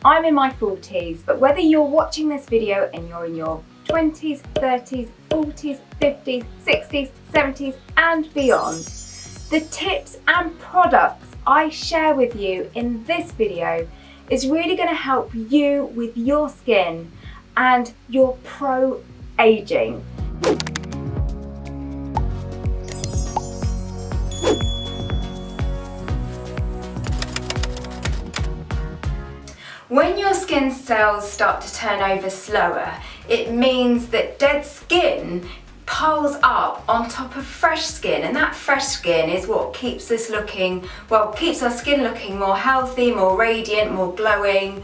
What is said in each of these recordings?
I'm in my 40s, but whether you're watching this video and you're in your 20s, 30s, 40s, 50s, 60s, 70s and beyond, the tips and products I share with you in this video is really going to help you with your skin and your pro-aging. When your skin cells start to turn over slower, it means that dead skin piles up on top of fresh skin, and that fresh skin is what keeps us looking, keeps our skin looking more healthy, more radiant, more glowing.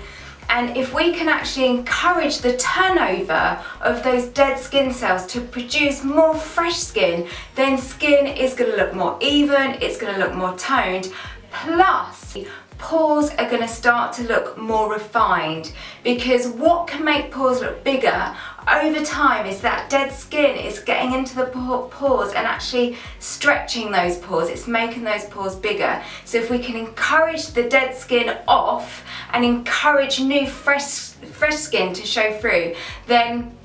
And if we can actually encourage the turnover of those dead skin cells to produce more fresh skin, then skin is going to look more even, it's going to look more toned, plus pores are going to start to look more refined, because what can make pores look bigger over time is that dead skin is getting into the pores and actually stretching those pores. It's making those pores bigger. So if we can encourage the dead skin off and encourage new fresh skin to show through, then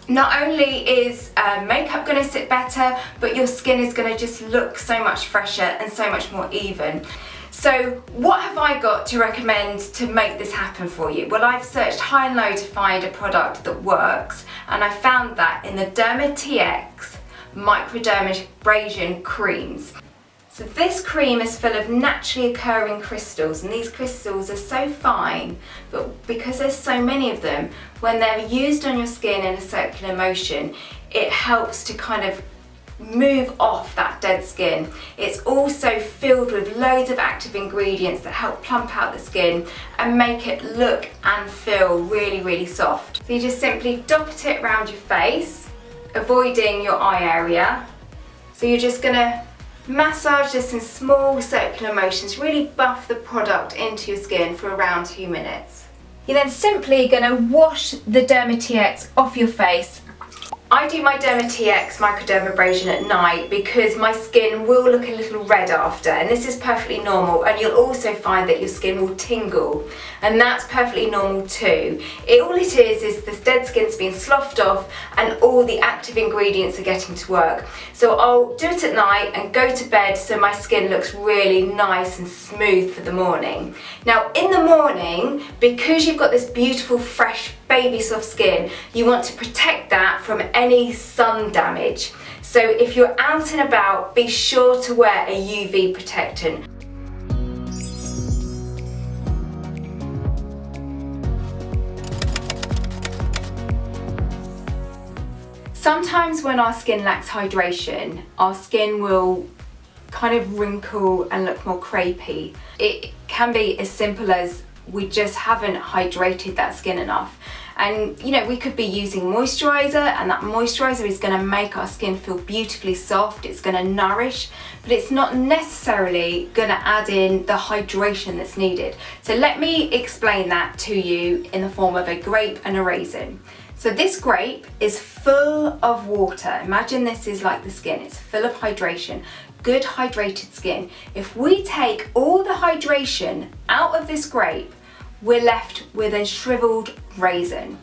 not only is makeup going to sit better, but your skin is going to just look so much fresher and so much more even. So what have I got to recommend to make this happen for you? Well, I've searched high and low to find a product that works, and I found that in the TX microdermabrasion creams. So this cream is full of naturally occurring crystals, and these crystals are so fine, but because there's so many of them, when they're used on your skin in a circular motion, it helps to kind of move off that dead skin. It's also filled with loads of active ingredients that help plump out the skin and make it look and feel really, really soft. So you just simply dot it around your face, avoiding your eye area. So you're just gonna massage this in small circular motions, really buff the product into your skin for around 2 minutes. You're then simply gonna wash the TX off your face. I do my TX microdermabrasion at night because my skin will look a little red after, and this is perfectly normal, and you'll also find that your skin will tingle, and that's perfectly normal too. All it is this dead skin's being sloughed off and all the active ingredients are getting to work. So I'll do it at night and go to bed so my skin looks really nice and smooth for the morning. Now in the morning, because you've got this beautiful fresh baby soft skin, you want to protect that from any sun damage. So if you're out and about, be sure to wear a UV protectant. Sometimes when our skin lacks hydration, our skin will kind of wrinkle and look more crepey. It can be as simple as we just haven't hydrated that skin enough. And you know, we could be using moisturiser, and that moisturiser is going to make our skin feel beautifully soft, it's going to nourish, but it's not necessarily going to add in the hydration that's needed. So let me explain that to you in the form of a grape and a raisin. So this grape is full of water. Imagine this is like the skin, it's full of hydration, good hydrated skin. If we take all the hydration out of this grape, we're left with a shriveled raisin.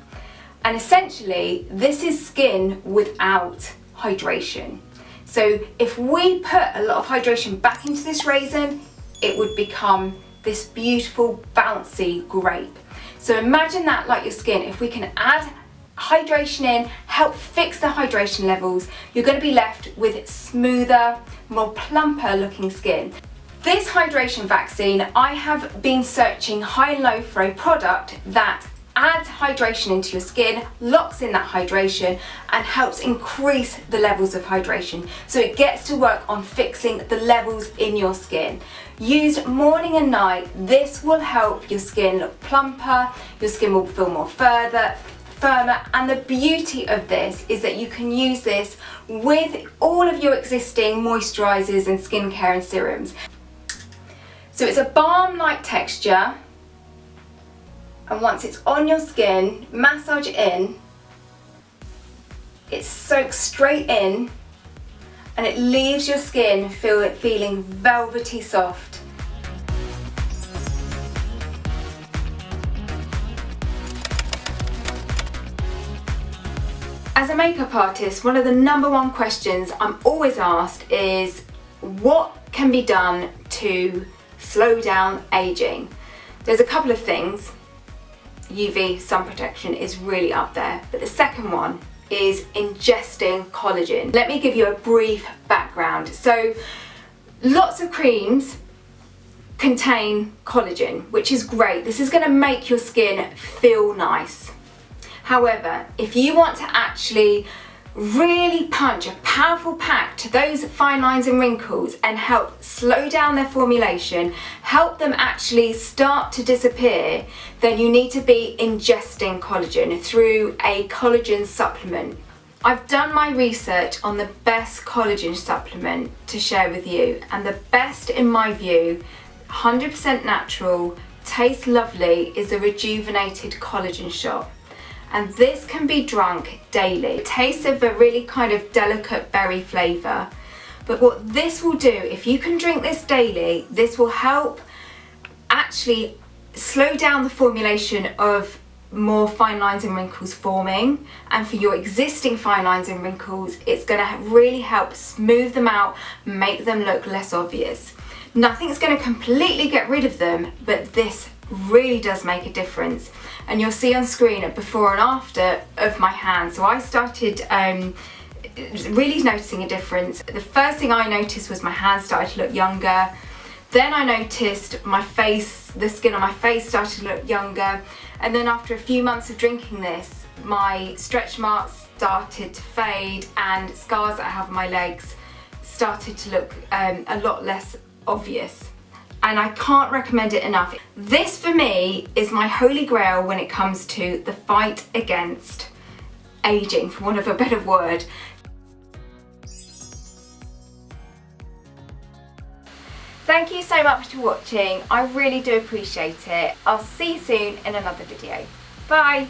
And essentially, this is skin without hydration. So if we put a lot of hydration back into this raisin, it would become this beautiful, bouncy grape. So imagine that like your skin. If we can add hydration in, help fix the hydration levels, you're going to be left with smoother, more plumper looking skin. This hydration vaccine, I have been searching high and low for a product that adds hydration into your skin, locks in that hydration and helps increase the levels of hydration. So it gets to work on fixing the levels in your skin. Used morning and night, this will help your skin look plumper, your skin will feel more firmer, and the beauty of this is that you can use this with all of your existing moisturisers and skincare and serums. So it's a balm-like texture, and once it's on your skin, massage it in, it soaks straight in and it leaves your skin feeling velvety soft. As a makeup artist, one of the number one questions I'm always asked is what can be done to slow down aging? There's a couple of things. UV sun protection is really up there, but the second one is ingesting collagen. Let me give you a brief background. So lots of creams contain collagen, which is great. This is going to make your skin feel nice. However, if you want to actually really punch a powerful pack to those fine lines and wrinkles and help slow down their formulation, help them actually start to disappear, then you need to be ingesting collagen through a collagen supplement. I've done my research on the best collagen supplement to share with you, and the best in my view, 100% natural, tastes lovely, is a rejuvenated collagen shot. And this can be drunk daily. It tastes of a really kind of delicate berry flavour. But what this will do, if you can drink this daily, this will help actually slow down the formulation of more fine lines and wrinkles forming. And for your existing fine lines and wrinkles, it's going to really help smooth them out, make them look less obvious. Nothing's going to completely get rid of them, but this really does make a difference. And you'll see on screen a before and after of my hands. So I started really noticing a difference. The first thing I noticed was my hands started to look younger. Then I noticed my face, the skin on my face started to look younger. And then after a few months of drinking this, my stretch marks started to fade and scars that I have on my legs started to look a lot less obvious. And I can't recommend it enough. This for me is my holy grail when it comes to the fight against aging, for want of a better word. Thank you so much for watching. I really do appreciate it. I'll see you soon in another video. Bye.